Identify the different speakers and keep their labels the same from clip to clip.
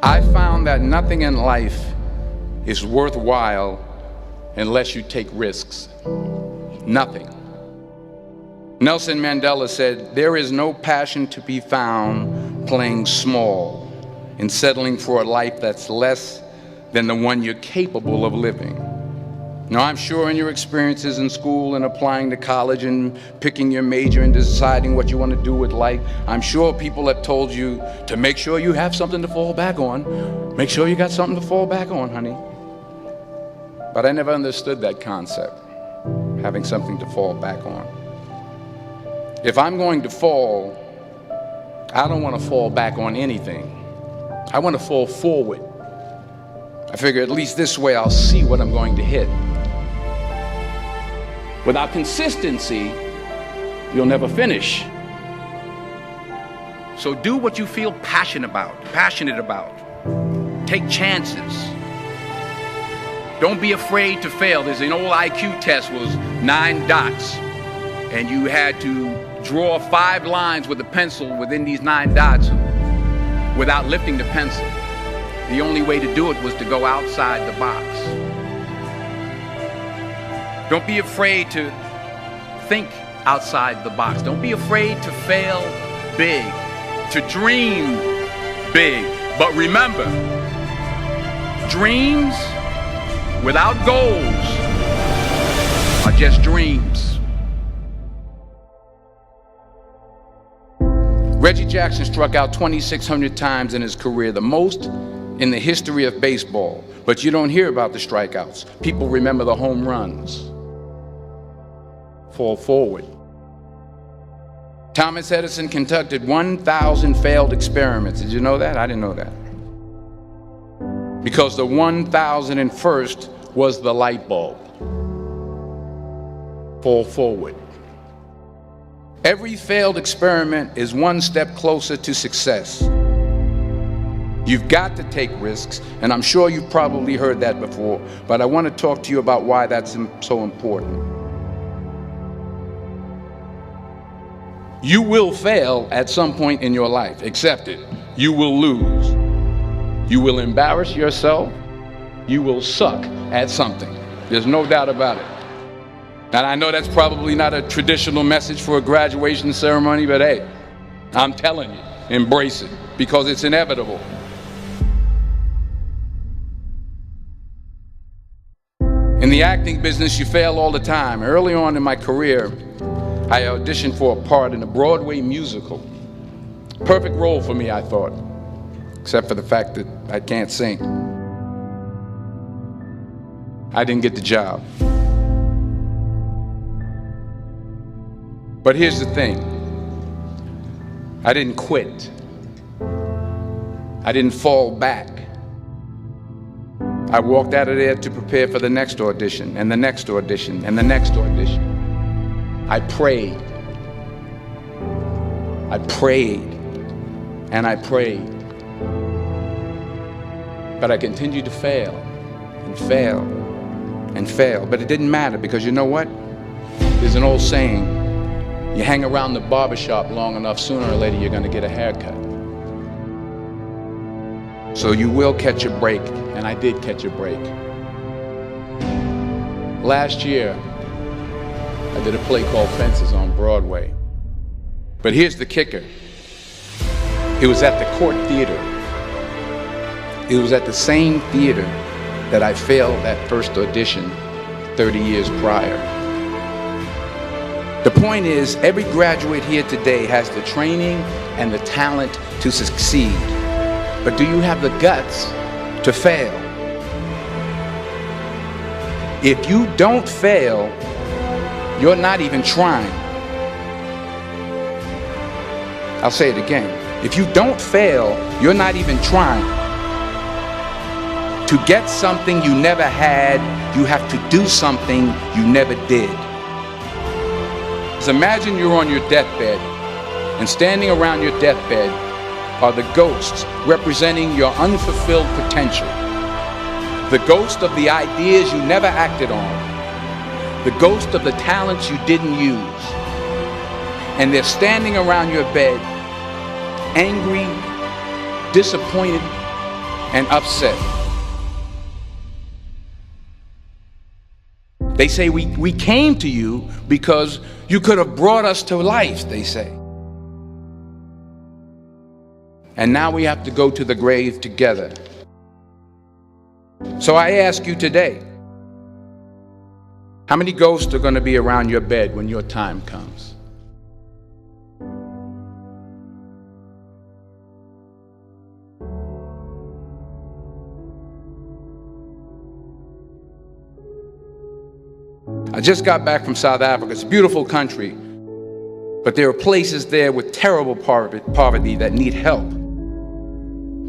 Speaker 1: I found that nothing in life is worthwhile unless you take risks. Nothing. Nelson Mandela said, "There is no passion to be found playing small and settling for a life that's less than the one you're capable of living." Now, I'm sure in your experiences in school and applying to college and picking your major and deciding what you want to do with life, I'm sure people have told you to make sure you have something to fall back on. Make sure you got something to fall back on, honey. But I never understood that concept, having something to fall back on. If I'm going to fall, I don't want to fall back on anything. I want to fall forward. I figure at least this way I'll see what I'm going to hit. Without consistency, you'll never finish. So do what you feel passionate about. Take chances. Don't be afraid to fail. There's an old IQ test, was 9 dots, and you had to draw 5 lines with a pencil within these 9 dots without lifting the pencil. The only way to do it was to go outside the box. Don't be afraid to think outside the box. Don't be afraid to fail big, to dream big. But remember, dreams without goals are just dreams. Reggie Jackson struck out 2,600 times in his career, the most in the history of baseball. But you don't hear about the strikeouts. People remember the home runs. Fall forward. Thomas Edison conducted 1,000 failed experiments. Did you know that? I didn't know that. Because the 1,001st was the light bulb. Fall forward. Every failed experiment is one step closer to success. You've got to take risks, and I'm sure you've probably heard that before, but I want to talk to you about why that's so important. You will fail at some point in your life. Accept it. You will lose. You will embarrass yourself. You will suck at something. There's no doubt about it. And I know that's probably not a traditional message for a graduation ceremony, but hey, I'm telling you, embrace it, because it's inevitable. In the acting business, you fail all the time. Early on in my career, I auditioned for a part in a Broadway musical. Perfect role for me, I thought, except for the fact that I can't sing. I didn't get the job. But here's the thing. I didn't quit. I didn't fall back. I walked out of there to prepare for the next audition, and the next audition, and the next audition. I prayed. I prayed. And I prayed. But I continued to fail and fail and fail. But it didn't matter, because you know what? There's an old saying, you hang around the barbershop long enough, sooner or later you're going to get a haircut. So you will catch a break, and I did catch a break. Last year, I did a play called Fences on Broadway. But here's the kicker. It was at the Court Theater. It was at the same theater that I failed that first audition 30 years prior. The point is, every graduate here today has the training and the talent to succeed. But do you have the guts to fail? If you don't fail, you're not even trying. I'll say it again. If you don't fail, you're not even trying. To get something you never had, you have to do something you never did. So imagine you're on your deathbed, and standing around your deathbed are the ghosts representing your unfulfilled potential. The ghost of the ideas you never acted on. The ghost of the talents you didn't use. And they're standing around your bed, angry, disappointed, and upset. They say we came to you because you could have brought us to life, they say. And now we have to go to the grave together. So I ask you today, how many ghosts are going to be around your bed when your time comes? I just got back from South Africa. It's a beautiful country, but there are places there with terrible poverty that need help.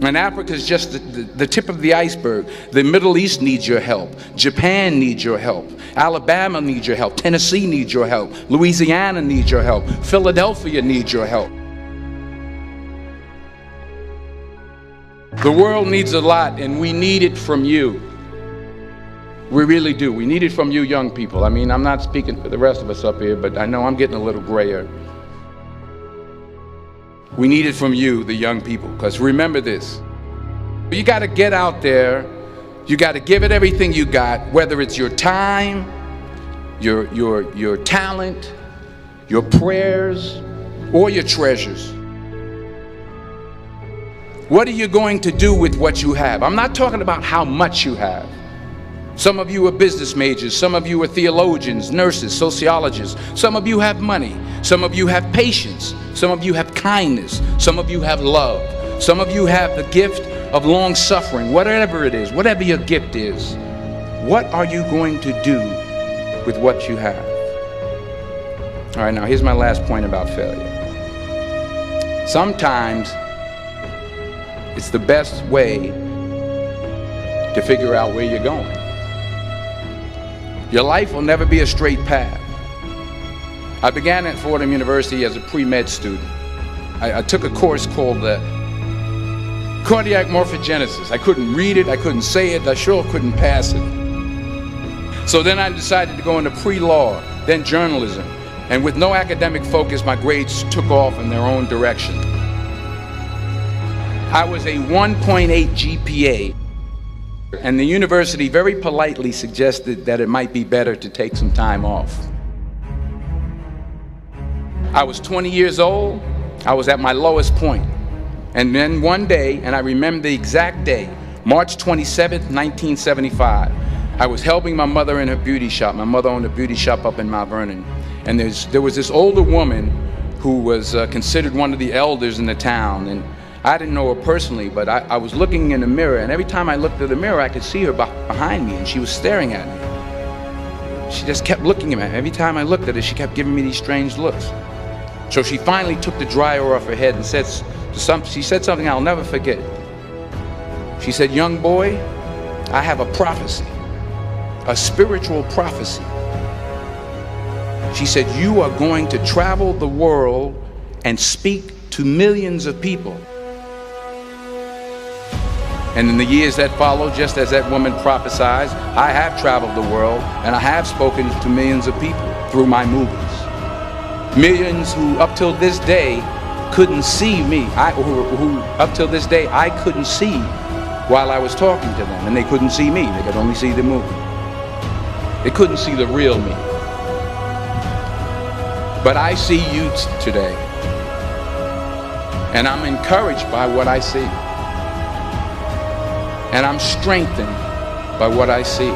Speaker 1: And Africa is just the tip of the iceberg. The Middle East needs your help. Japan needs your help. Alabama needs your help. Tennessee needs your help. Louisiana needs your help. Philadelphia needs your help. The world needs a lot, and we need it from you. We really do. We need it from you young people. I mean, I'm not speaking for the rest of us up here, but I know I'm getting a little grayer. We need it from you, the young people, because remember this. You got to get out there. You got to give it everything you got, whether it's your time, your talent, your prayers, or your treasures. What are you going to do with what you have? I'm not talking about how much you have. Some of you are business majors, some of you are theologians, nurses, sociologists. Some of you have money, some of you have patience, some of you have kindness, some of you have love, some of you have the gift of long suffering. Whatever it is, whatever your gift is, what are you going to do with what you have? All right, now here's my last point about failure. Sometimes it's the best way to figure out where you're going. Your life will never be a straight path. I began at Fordham University as a pre-med student. I took a course called cardiac morphogenesis. I couldn't read it, I couldn't say it, I sure couldn't pass it. So then I decided to go into pre-law, then journalism. And with no academic focus, my grades took off in their own direction. I was a 1.8 GPA. And the university very politely suggested that it might be better to take some time off. I was 20 years old. I was at my lowest point. And then one day, and I remember the exact day, March 27th, 1975, I was helping my mother in her beauty shop. My mother owned a beauty shop up in Mount Vernon. And there was this older woman who was considered one of the elders in the town. And I didn't know her personally, but I was looking in the mirror, and every time I looked at the mirror, I could see her behind me, and she was staring at me. She just kept looking at me. Every time I looked at her, she kept giving me these strange looks. So she finally took the dryer off her head and she said something I'll never forget. She said, "Young boy, I have a prophecy, a spiritual prophecy." She said, "You are going to travel the world and speak to millions of people." And in the years that followed, just as that woman prophesied, I have traveled the world and I have spoken to millions of people through my movies. Millions who up till this day couldn't see me, who up till this day I couldn't see while I was talking to them, and they couldn't see me, they could only see the movie. They couldn't see the real me. But I see you today, and I'm encouraged by what I see. And I'm strengthened by what I see.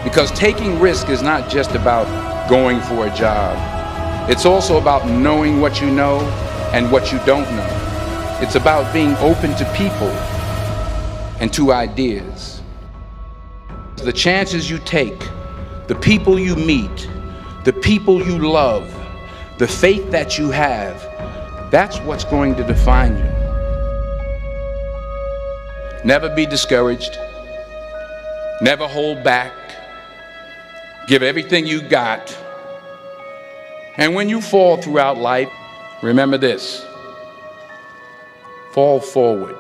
Speaker 1: Because taking risk is not just about going for a job. It's also about knowing what you know and what you don't know. It's about being open to people and to ideas. The chances you take, the people you meet, the people you love, the faith that you have, that's what's going to define you. Never be discouraged. Never hold back. Give everything you got. And when you fall throughout life, remember this: fall forward.